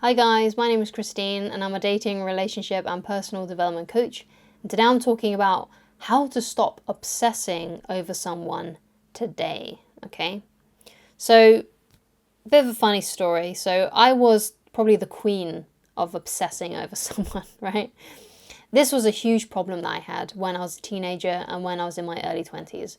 Hi guys, my name is Christine and I'm a dating, relationship and personal development coach. And today I'm talking about how to stop obsessing over someone today, okay? So, a bit of a funny story. So, I was probably the queen of obsessing over someone, right? This was a huge problem that I had when I was a teenager and when I was in my early 20s.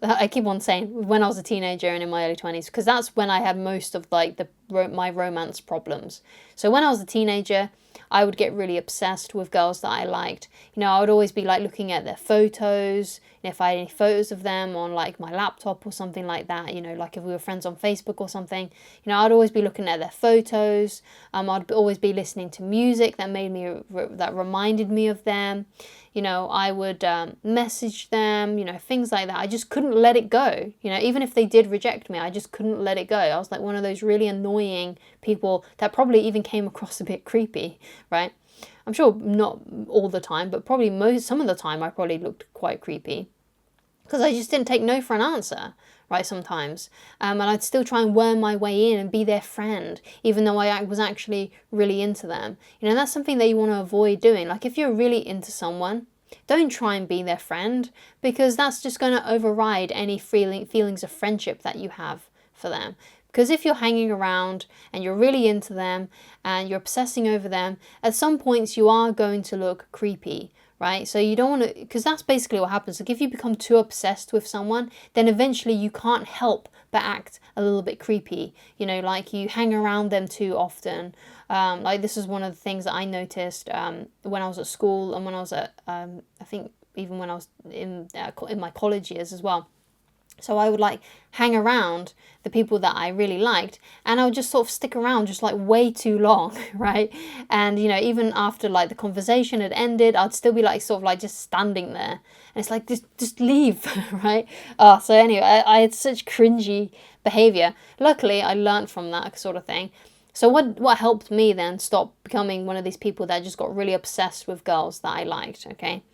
I keep on saying when I was a teenager and in my early 20s because that's when I had most of my romance problems. So when I was a teenager, I would get really obsessed with girls that I liked. I would always be like looking at their photos, if I had any photos of them on like my laptop or something like that, like if we were friends on Facebook or something, I'd always be looking at their photos. I'd always be listening to music that reminded me of them. I would message them, things like that. I just couldn't let it go. Even if they did reject me, I just couldn't let it go. I was like one of those really annoying people that probably even came across a bit creepy, right? I'm sure not all the time, but probably some of the time I probably looked quite creepy because I just didn't take no for an answer, right, sometimes. And I'd still try and worm my way in and be their friend, even though I was actually really into them. That's something that you want to avoid doing. Like if you're really into someone, don't try and be their friend because that's just going to override any feelings of friendship that you have for them. Because if you're hanging around and you're really into them and you're obsessing over them, at some points you are going to look creepy, right? So you don't want to, because that's basically what happens. Like if you become too obsessed with someone, then eventually you can't help but act a little bit creepy. Like you hang around them too often. Like this is one of the things that I noticed when I was at school and when I was at, I think even when I was in my college years as well. So I would like hang around the people that I really liked and I would just sort of stick around just like way too long, right? And even after like the conversation had ended, I'd still be like sort of like just standing there. And it's like just leave, right? So anyway, I had such cringy behavior. Luckily, I learned from that sort of thing. So what helped me then stop becoming one of these people that just got really obsessed with girls that I liked, okay?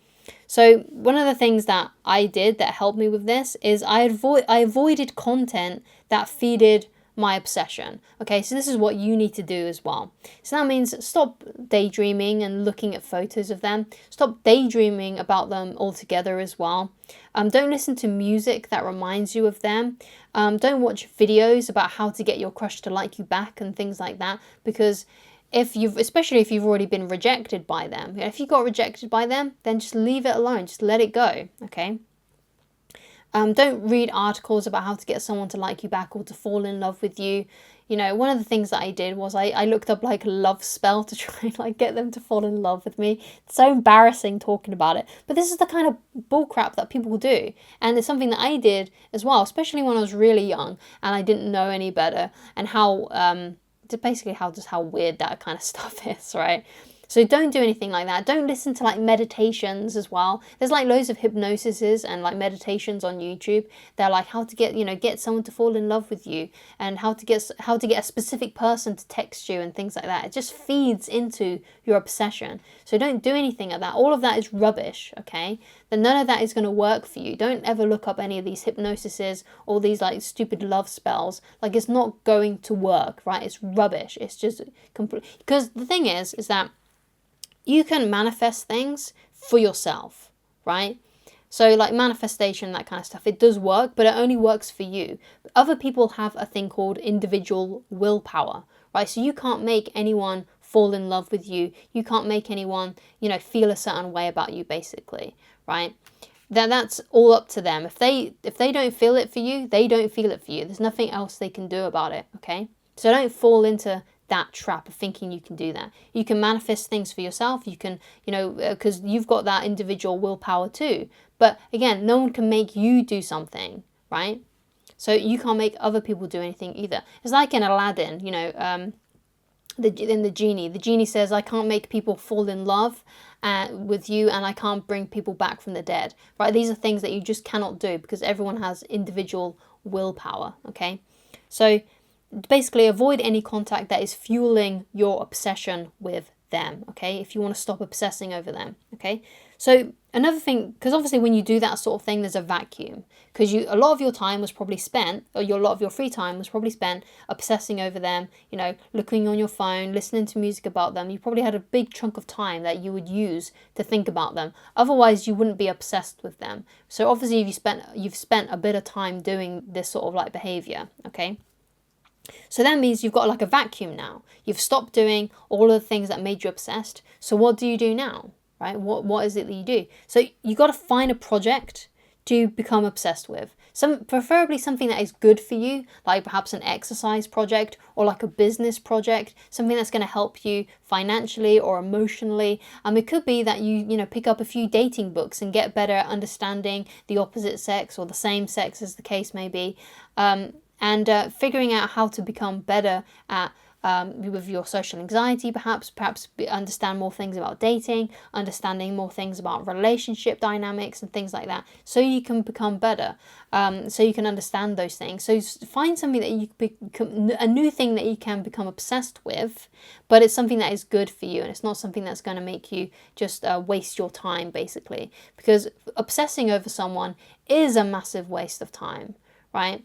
So one of the things that I did that helped me with this is I avoided content that feeded my obsession. Okay, so this is what you need to do as well. So that means stop daydreaming and looking at photos of them. Stop daydreaming about them altogether as well. Don't listen to music that reminds you of them. Don't watch videos about how to get your crush to like you back and things like that, because especially if you've already been rejected by them. If you got rejected by them, then just leave it alone. Just let it go, okay? Don't read articles about how to get someone to like you back or to fall in love with you. One of the things that I did was I looked up like a love spell to try and like get them to fall in love with me. It's so embarrassing talking about it. But this is the kind of bullcrap that people do. And it's something that I did as well, especially when I was really young and I didn't know any better, and how how weird that kind of stuff is, right? So don't do anything like that. Don't listen to like meditations as well. There's like loads of hypnosises and like meditations on YouTube. They're like how to get someone to fall in love with you, and how to get a specific person to text you and things like that. It just feeds into your obsession. So don't do anything like that. All of that is rubbish, okay? Then none of that is going to work for you. Don't ever look up any of these hypnosises or these like stupid love spells. Like it's not going to work, right? It's rubbish. It's just complete. Because the thing is that you can manifest things for yourself, right? So like manifestation, that kind of stuff, it does work, but it only works for you. Other people have a thing called individual willpower, right? So you can't make anyone fall in love with you. You can't make anyone, feel a certain way about you, basically, right? That's all up to them. If they don't feel it for you, they don't feel it for you. There's nothing else they can do about it, okay? So don't fall into that trap of thinking you can do that. You can manifest things for yourself. You can, because you've got that individual willpower too. But again, no one can make you do something, right? So you can't make other people do anything either. It's like in Aladdin, the genie. The genie says, I can't make people fall in love with you, and I can't bring people back from the dead, right? These are things that you just cannot do because everyone has individual willpower, okay? So basically avoid any contact that is fueling your obsession with them, okay? If you want to stop obsessing over them, okay? So another thing, because obviously when you do that sort of thing, there's a vacuum, because a lot of your time was probably spent, or a lot of your free time was probably spent obsessing over them, you know, looking on your phone, listening to music about them. You probably had a big chunk of time that you would use to think about them. Otherwise, you wouldn't be obsessed with them. So obviously, you've spent a bit of time doing this sort of like behavior, okay? So that means you've got like a vacuum now. You've stopped doing all of the things that made you obsessed. So what do you do now, right? What is it that you do? So you got to find a project to become obsessed with. Preferably something that is good for you, like perhaps an exercise project or like a business project, something that's going to help you financially or emotionally. It could be that you pick up a few dating books and get better at understanding the opposite sex or the same sex, as the case may be. And figuring out how to become better at with your social anxiety, perhaps understand more things about dating, understanding more things about relationship dynamics and things like that, so you can become better, so you can understand those things. So find something that you become, a new thing that you can become obsessed with, but it's something that is good for you, and it's not something that's going to make you just waste your time, basically, because obsessing over someone is a massive waste of time, right?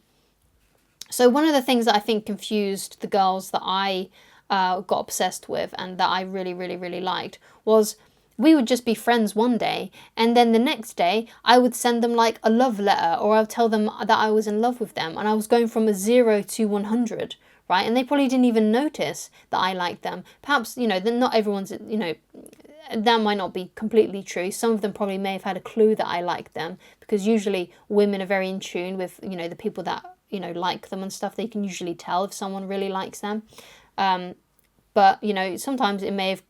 So one of the things that I think confused the girls that I got obsessed with and that I really, really, really liked was we would just be friends one day, and then the next day I would send them like a love letter, or I would tell them that I was in love with them, and I was going from a 0 to 100, right? And they probably didn't even notice that I liked them. Perhaps, not everyone's, that might not be completely true. Some of them probably may have had a clue that I liked them, because usually women are very in tune with, the people that, like them and stuff. They can usually tell if someone really likes them. But, sometimes it may have,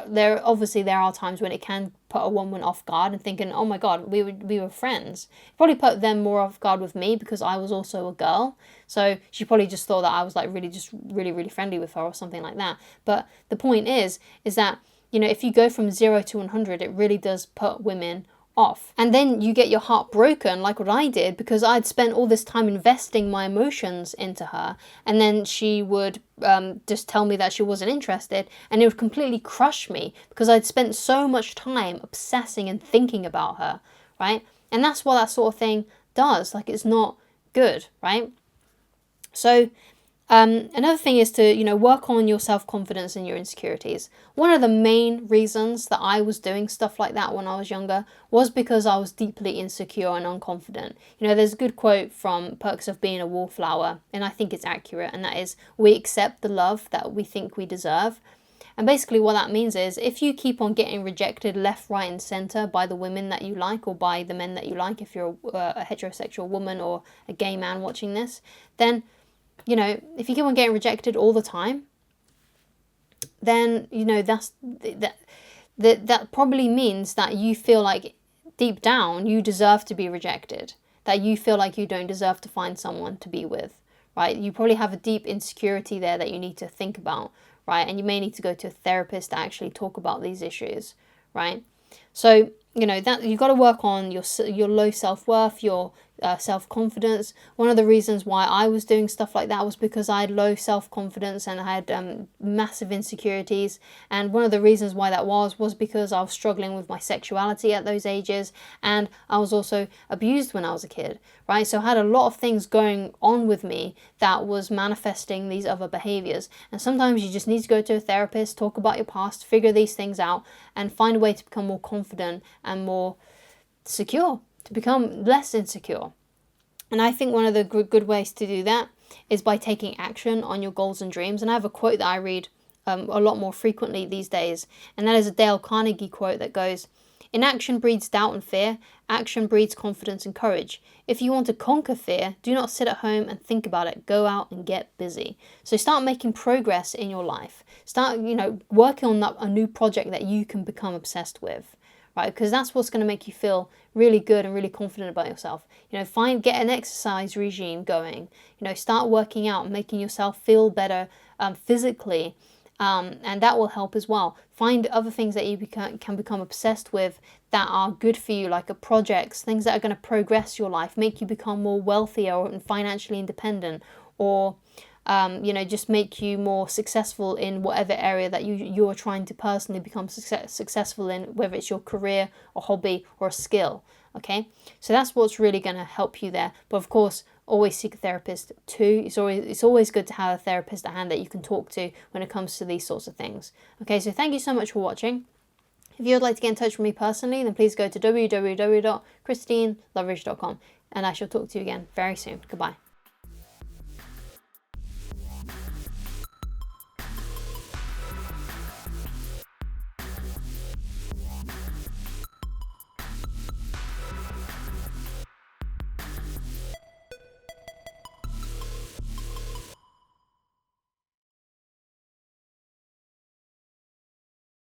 there are times when it can put a woman off guard and thinking, oh my God, we were friends. It probably put them more off guard with me because I was also a girl. So she probably just thought that I was like really, really friendly with her or something like that. But the point is that, if you go from 0 to 100, it really does put women off. And then you get your heart broken, like what I did, because I'd spent all this time investing my emotions into her, and then she would just tell me that she wasn't interested, and it would completely crush me because I'd spent so much time obsessing and thinking about her, right? And that's what that sort of thing does. Like, it's not good, right? So another thing is to, work on your self-confidence and your insecurities. One of the main reasons that I was doing stuff like that when I was younger was because I was deeply insecure and unconfident. There's a good quote from Perks of Being a Wallflower, and I think it's accurate, and that is, we accept the love that we think we deserve. And basically what that means is, if you keep on getting rejected left, right and centre by the women that you like, or by the men that you like, if you're a heterosexual woman or a gay man watching this, then if you keep on getting rejected all the time, then, that probably means that you feel like deep down you deserve to be rejected, that you feel like you don't deserve to find someone to be with, right? You probably have a deep insecurity there that you need to think about, right? And you may need to go to a therapist to actually talk about these issues, right? So, that you've got to work on your low self-worth, your self-confidence. One of the reasons why I was doing stuff like that was because I had low self-confidence and I had massive insecurities. And one of the reasons why that was because I was struggling with my sexuality at those ages, and I was also abused when I was a kid, right? So I had a lot of things going on with me that was manifesting these other behaviors. And sometimes you just need to go to a therapist, talk about your past, figure these things out, and find a way to become more confident and more secure, to become less insecure. And I think one of the good ways to do that is by taking action on your goals and dreams. And I have a quote that I read a lot more frequently these days, and that is a Dale Carnegie quote that goes, "Inaction breeds doubt and fear. Action breeds confidence and courage. If you want to conquer fear, do not sit at home and think about it. Go out and get busy." So start making progress in your life. Start, working on a new project that you can become obsessed with, right? Because that's what's going to make you feel really good and really confident about yourself. Get an exercise regime going. Start working out, making yourself feel better physically. And that will help as well. Find other things that you can become obsessed with that are good for you, like projects, things that are going to progress your life, make you become more wealthier and financially independent, or you know, just make you more successful in whatever area that you're trying to personally become successful in, whether it's your career, a hobby, or a skill. Okay, so that's what's really going to help you there. But of course, always seek a therapist too. It's always good to have a therapist at hand that you can talk to when it comes to these sorts of things. Okay, so thank you so much for watching. If you would like to get in touch with me personally, then please go to www.christineloveridge.com, and I shall talk to you again very soon. Goodbye.